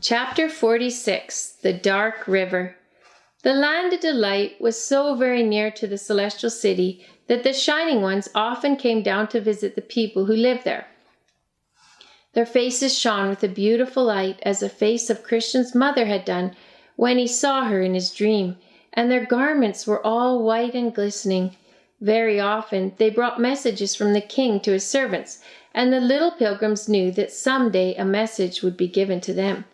Chapter 46 The Dark River. The land of delight was so very near to the celestial city that the Shining Ones often came down to visit the people who lived there. Their faces shone with a beautiful light, as the face of Christian's mother had done when he saw her in his dream, and their garments were all white and glistening. Very often they brought messages from the king to his servants, and the little pilgrims knew that some day a message would be given to them.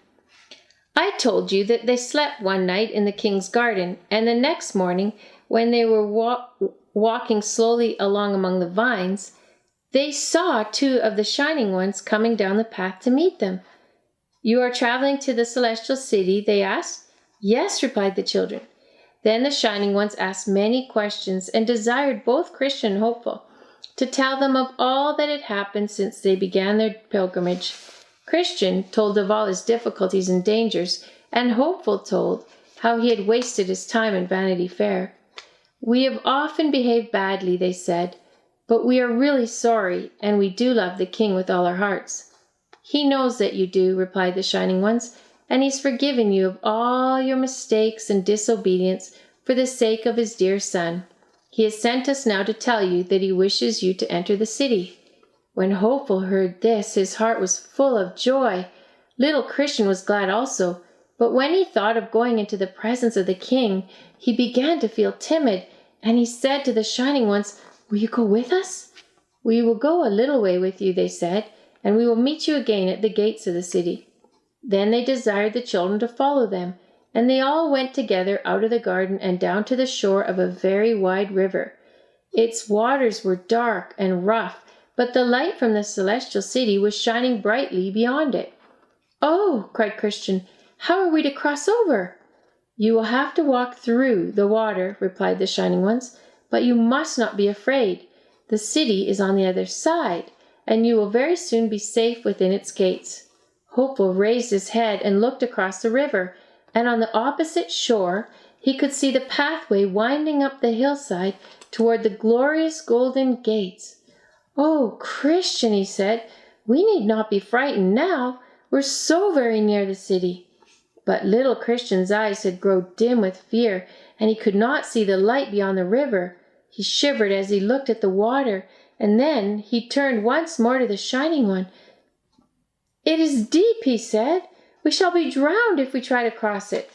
I told you that they slept one night in the king's garden, and the next morning, when they were walking slowly along among the vines, they saw two of the Shining Ones coming down the path to meet them. "You are traveling to the celestial city?" they asked. "Yes," replied the children. Then the Shining Ones asked many questions and desired both Christian and Hopeful to tell them of all that had happened since they began their pilgrimage. Christian told of all his difficulties and dangers, and Hopeful told how he had wasted his time in Vanity Fair. "We have often behaved badly," they said, "but we are really sorry, and we do love the king with all our hearts." "He knows that you do," replied the Shining Ones, "and he's forgiven you of all your mistakes and disobedience for the sake of his dear son. He has sent us now to tell you that he wishes you to enter the city." When Hopeful heard this, his heart was full of joy. Little Christian was glad also, but when he thought of going into the presence of the king, he began to feel timid, and he said to the Shining Ones, "Will you go with us?" "We will go a little way with you," they said, "and we will meet you again at the gates of the city." Then they desired the children to follow them, and they all went together out of the garden and down to the shore of a very wide river. Its waters were dark and rough, but the light from the celestial city was shining brightly beyond it. "Oh," cried Christian, "how are we to cross over?" "You will have to walk through the water," replied the Shining Ones, "but you must not be afraid. The city is on the other side, and you will very soon be safe within its gates." Hopeful raised his head and looked across the river, and on the opposite shore he could see the pathway winding up the hillside toward the glorious golden gates. "Oh, Christian," he said, "we need not be frightened now. We're so very near the city." But little Christian's eyes had grown dim with fear, and he could not see the light beyond the river. He shivered as he looked at the water, and then he turned once more to the Shining One. "It is deep," he said. "We shall be drowned if we try to cross it."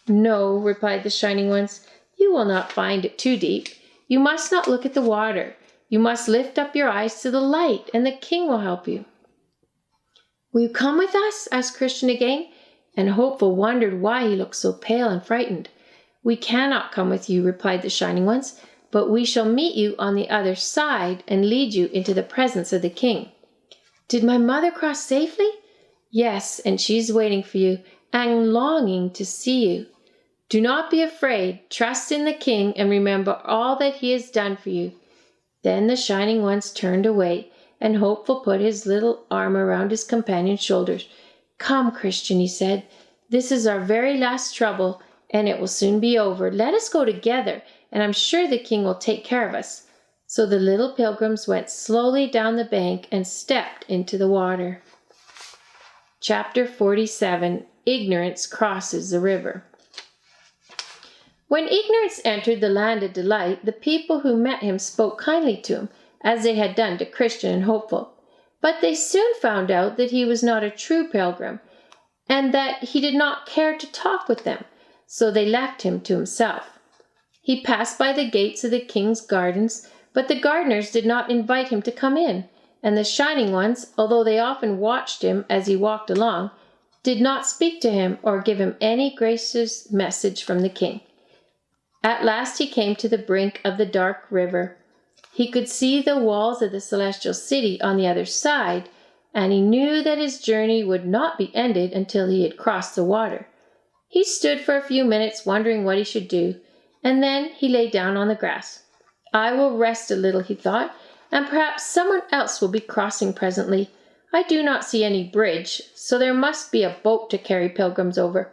"No," replied the Shining Ones, "you will not find it too deep. You must not look at the water. You must lift up your eyes to the light, and the king will help you." "Will you come with us?" asked Christian again, and Hopeful wondered why he looked so pale and frightened. "We cannot come with you," replied the Shining Ones, "but we shall meet you on the other side and lead you into the presence of the king." "Did my mother cross safely?" "Yes, and she's waiting for you and longing to see you." "Do not be afraid. Trust in the king and remember all that he has done for you." Then the Shining Ones turned away, and Hopeful put his little arm around his companion's shoulders. "Come, Christian," he said. "This is our very last trouble, and it will soon be over. Let us go together, and I'm sure the king will take care of us." So the little pilgrims went slowly down the bank and stepped into the water. Chapter 47 Ignorance Crosses the River. When Ignorance entered the land of delight, the people who met him spoke kindly to him, as they had done to Christian and Hopeful. But they soon found out that he was not a true pilgrim, and that he did not care to talk with them, so they left him to himself. He passed by the gates of the king's gardens, but the gardeners did not invite him to come in, and the Shining Ones, although they often watched him as he walked along, did not speak to him or give him any gracious message from the king. At last he came to the brink of the dark river. He could see the walls of the celestial city on the other side, and he knew that his journey would not be ended until he had crossed the water. He stood for a few minutes wondering what he should do, and then he lay down on the grass. "I will rest a little," he thought, "and perhaps someone else will be crossing presently. I do not see any bridge, so there must be a boat to carry pilgrims over."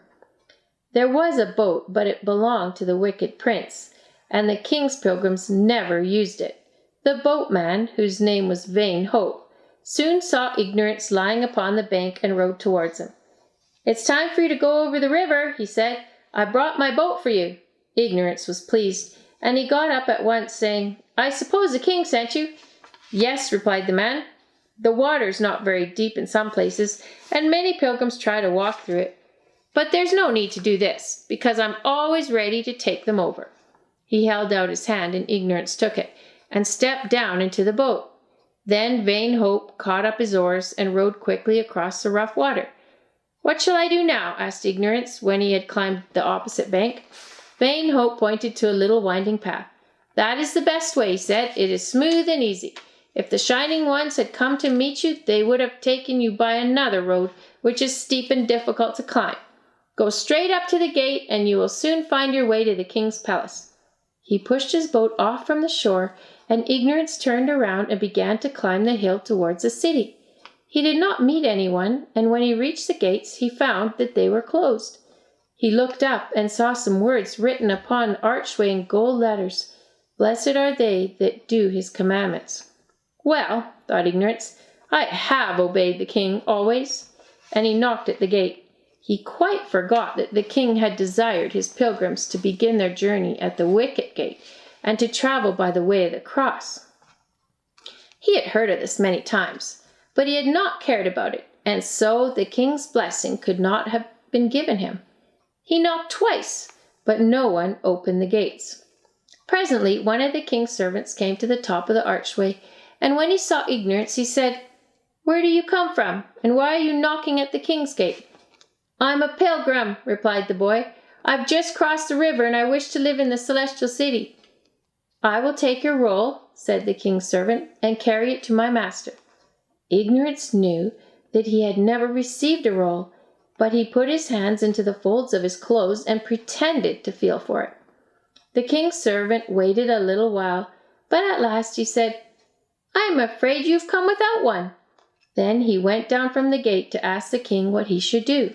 There was a boat, but it belonged to the wicked prince, and the king's pilgrims never used it. The boatman, whose name was Vain Hope, soon saw Ignorance lying upon the bank and rowed towards him. "It's time for you to go over the river," he said. "I brought my boat for you." Ignorance was pleased, and he got up at once, saying, "I suppose the king sent you?" "Yes," replied the man. "The water's not very deep in some places, and many pilgrims try to walk through it. But there's no need to do this, because I'm always ready to take them over." He held out his hand, and Ignorance took it, and stepped down into the boat. Then Vain Hope caught up his oars and rowed quickly across the rough water. "What shall I do now?" asked Ignorance, when he had climbed the opposite bank. Vain Hope pointed to a little winding path. "That is the best way," he said. "It is smooth and easy. If the Shining Ones had come to meet you, they would have taken you by another road, which is steep and difficult to climb. Go straight up to the gate, and you will soon find your way to the king's palace." He pushed his boat off from the shore, and Ignorance turned around and began to climb the hill towards the city. He did not meet anyone, and when he reached the gates, he found that they were closed. He looked up and saw some words written upon the archway in gold letters. "Blessed are they that do his commandments." "Well," thought Ignorance, "I have obeyed the king always." And he knocked at the gate. He quite forgot that the king had desired his pilgrims to begin their journey at the wicket gate and to travel by the way of the cross. He had heard of this many times, but he had not cared about it, and so the king's blessing could not have been given him. He knocked twice, but no one opened the gates. Presently, one of the king's servants came to the top of the archway, and when he saw Ignorance, he said, "Where do you come from, and why are you knocking at the king's gate?" "I'm a pilgrim," replied the boy. "I've just crossed the river, and I wish to live in the celestial city." "I will take your roll," said the king's servant, "and carry it to my master." Ignorance knew that he had never received a roll, but he put his hands into the folds of his clothes and pretended to feel for it. The king's servant waited a little while, but at last he said, "I am afraid you've come without one." Then he went down from the gate to ask the king what he should do.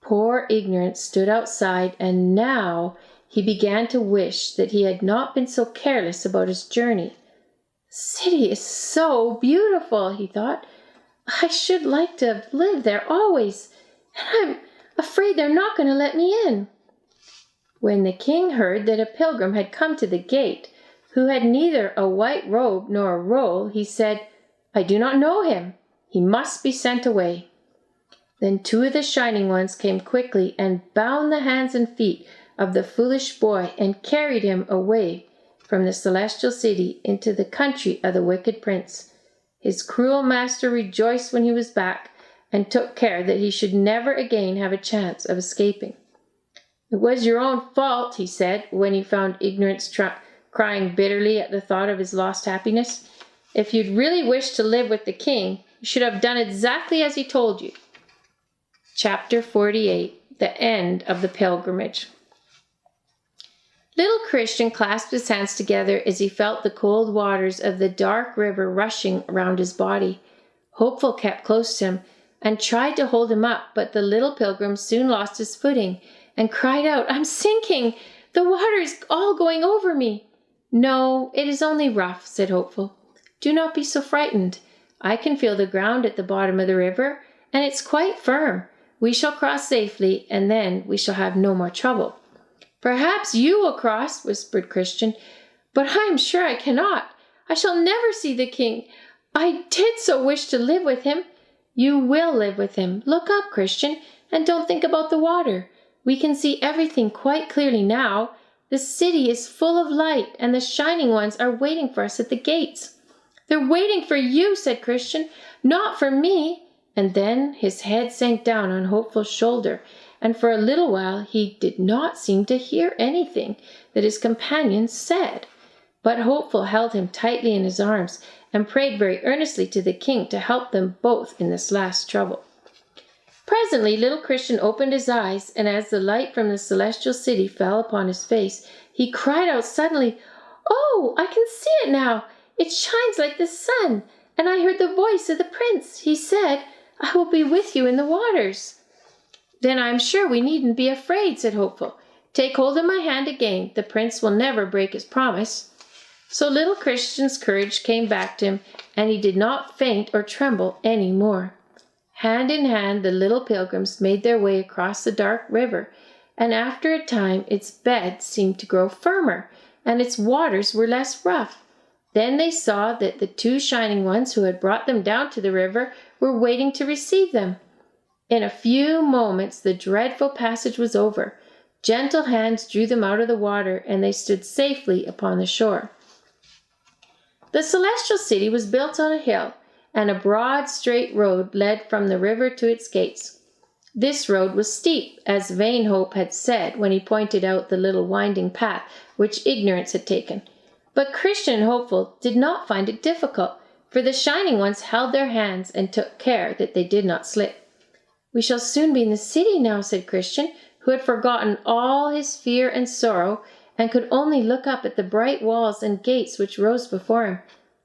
Poor Ignorance stood outside, and now he began to wish that he had not been so careless about his journey. "The city is so beautiful," he thought. "I should like to have lived there always, and I'm afraid they're not going to let me in." When the king heard that a pilgrim had come to the gate, who had neither a white robe nor a roll, he said, "I do not know him. He must be sent away." Then two of the Shining Ones came quickly and bound the hands and feet of the foolish boy and carried him away from the celestial city into the country of the wicked prince. His cruel master rejoiced when he was back, and took care that he should never again have a chance of escaping. "It was your own fault," he said, when he found Ignorance crying bitterly at the thought of his lost happiness. "If you'd really wished to live with the king, you should have done exactly as he told you." Chapter 48. The End of the Pilgrimage. Little Christian clasped his hands together as he felt the cold waters of the dark river rushing around his body. Hopeful kept close to him and tried to hold him up, but the little pilgrim soon lost his footing and cried out, "I'm sinking! The water is all going over me!" "No, it is only rough," said Hopeful. "Do not be so frightened. I can feel the ground at the bottom of the river, and it's quite firm. We shall cross safely, and then we shall have no more trouble." "Perhaps you will cross," whispered Christian, "but I am sure I cannot. I shall never see the king. I did so wish to live with him." "You will live with him. Look up, Christian, and don't think about the water. We can see everything quite clearly now. The city is full of light, and the Shining Ones are waiting for us at the gates." "They're waiting for you," said Christian, "not for me." And then his head sank down on Hopeful's shoulder, and for a little while he did not seem to hear anything that his companions said. But Hopeful held him tightly in his arms and prayed very earnestly to the king to help them both in this last trouble. Presently little Christian opened his eyes, and as the light from the celestial city fell upon his face, he cried out suddenly, "Oh, I can see it now! It shines like the sun, and I heard the voice of the prince. He said, 'I will be with you in the waters.'" "Then I am sure we needn't be afraid," said Hopeful. "Take hold of my hand again. The prince will never break his promise." So little Christian's courage came back to him, and he did not faint or tremble any more. Hand in hand, the little pilgrims made their way across the dark river, and after a time its bed seemed to grow firmer, and its waters were less rough. Then they saw that the two shining ones who had brought them down to the river were waiting to receive them. In a few moments the dreadful passage was over. Gentle hands drew them out of the water, and they stood safely upon the shore. The celestial city was built on a hill, and a broad, straight road led from the river to its gates. This road was steep, as Vain Hope had said when he pointed out the little winding path which Ignorance had taken. But Christian and Hopeful did not find it difficult, for the shining ones held their hands and took care that they did not slip. "We shall soon be in the city now," said Christian, who had forgotten all his fear and sorrow, and could only look up at the bright walls and gates which rose before him.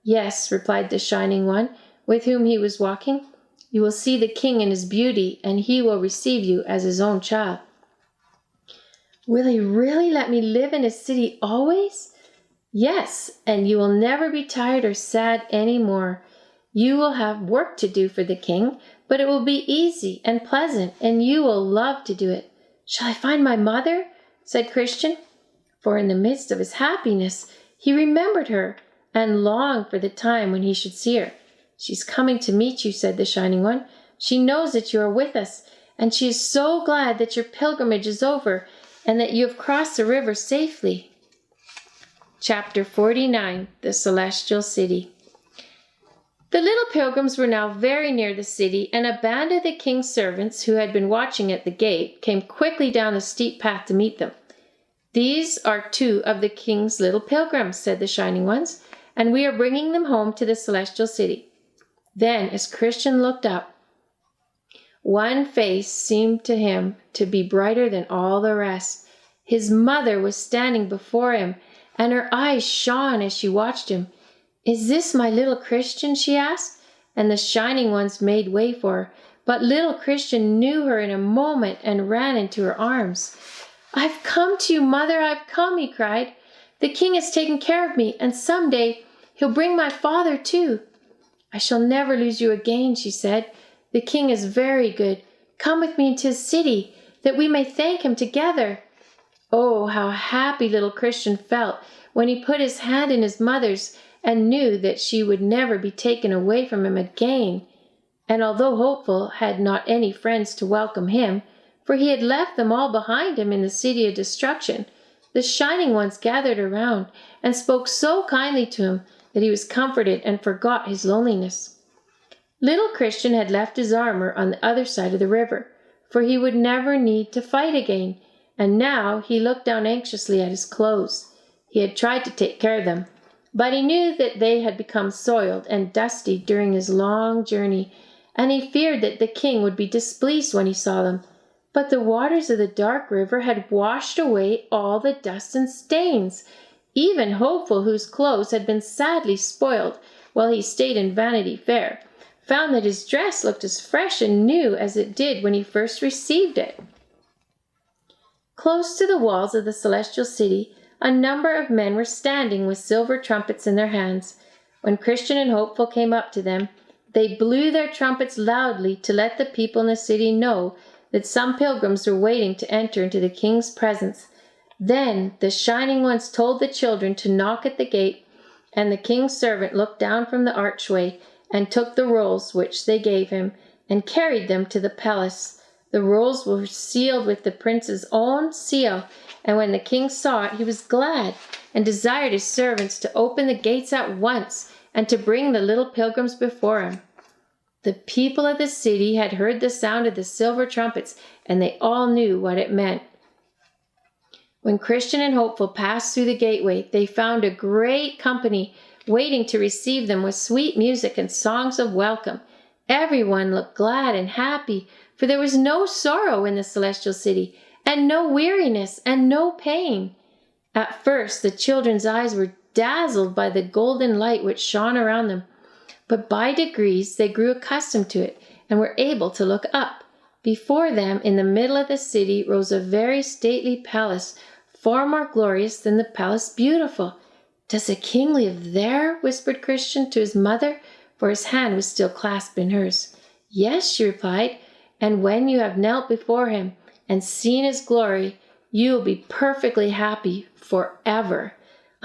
"Yes," replied the shining one, with whom he was walking. "You will see the king in his beauty, and he will receive you as his own child." "Will he really let me live in his city always?" "Yes, and you will never be tired or sad any more. You will have work to do for the king, but it will be easy and pleasant, and you will love to do it." "Shall I find my mother?" said Christian. For in the midst of his happiness, he remembered her and longed for the time when he should see her. "She's coming to meet you," said the shining one. "She knows that you are with us, and she is so glad that your pilgrimage is over and that you have crossed the river safely." Chapter 49, The Celestial City. The little pilgrims were now very near the city, and a band of the king's servants who had been watching at the gate came quickly down the steep path to meet them. "These are two of the king's little pilgrims," said the shining ones, "and we are bringing them home to the celestial city." Then, as Christian looked up, one face seemed to him to be brighter than all the rest. His mother was standing before him, and her eyes shone as she watched him. "Is this my little Christian?" she asked, and the shining ones made way for her. But little Christian knew her in a moment and ran into her arms. "I've come to you, mother, I've come," he cried. "The king has taken care of me, and someday he'll bring my father too." "I shall never lose you again," she said. "The king is very good. Come with me into his city, that we may thank him together." Oh, how happy little Christian felt when he put his hand in his mother's and knew that she would never be taken away from him again. And although Hopeful had not any friends to welcome him, for he had left them all behind him in the city of destruction, the shining ones gathered around and spoke so kindly to him that he was comforted and forgot his loneliness. Little Christian had left his armor on the other side of the river, for he would never need to fight again, and now he looked down anxiously at his clothes. He had tried to take care of them, but he knew that they had become soiled and dusty during his long journey, and he feared that the king would be displeased when he saw them. But the waters of the dark river had washed away all the dust and stains. Even Hopeful, whose clothes had been sadly spoiled while he stayed in Vanity Fair, found that his dress looked as fresh and new as it did when he first received it. Close to the walls of the celestial city, a number of men were standing with silver trumpets in their hands. When Christian and Hopeful came up to them, they blew their trumpets loudly to let the people in the city know that some pilgrims were waiting to enter into the king's presence. Then the shining ones told the children to knock at the gate, and the king's servant looked down from the archway and took the rolls which they gave him and carried them to the palace. The rolls were sealed with the prince's own seal, and when the king saw it, he was glad and desired his servants to open the gates at once and to bring the little pilgrims before him. The people of the city had heard the sound of the silver trumpets, and they all knew what it meant. When Christian and Hopeful passed through the gateway, they found a great company waiting to receive them with sweet music and songs of welcome. Everyone looked glad and happy, for there was no sorrow in the celestial city, and no weariness, and no pain. At first, the children's eyes were dazzled by the golden light which shone around them, but by degrees they grew accustomed to it and were able to look up. Before them, in the middle of the city, rose a very stately palace, far more glorious than the Palace Beautiful. "Does the king live there?" whispered Christian to his mother, for his hand was still clasped in hers. Yes, she replied, and when you have knelt before him and seen his glory, you will be perfectly happy forever.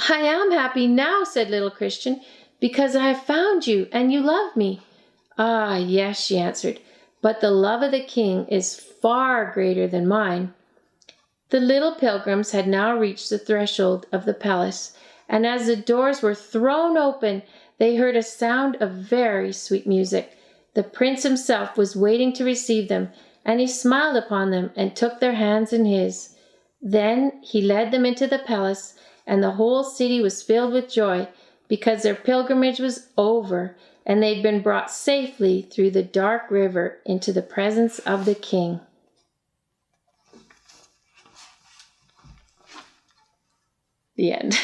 I am happy now, said little Christian, because I have found you and you love me. Ah, yes, she answered, but the love of the king is far greater than mine. The little pilgrims had now reached the threshold of the palace, and as the doors were thrown open, they heard a sound of very sweet music. The prince himself was waiting to receive them, and he smiled upon them and took their hands in his. Then he led them into the palace, and the whole city was filled with joy because their pilgrimage was over and they'd been brought safely through the dark river into the presence of the king. The end.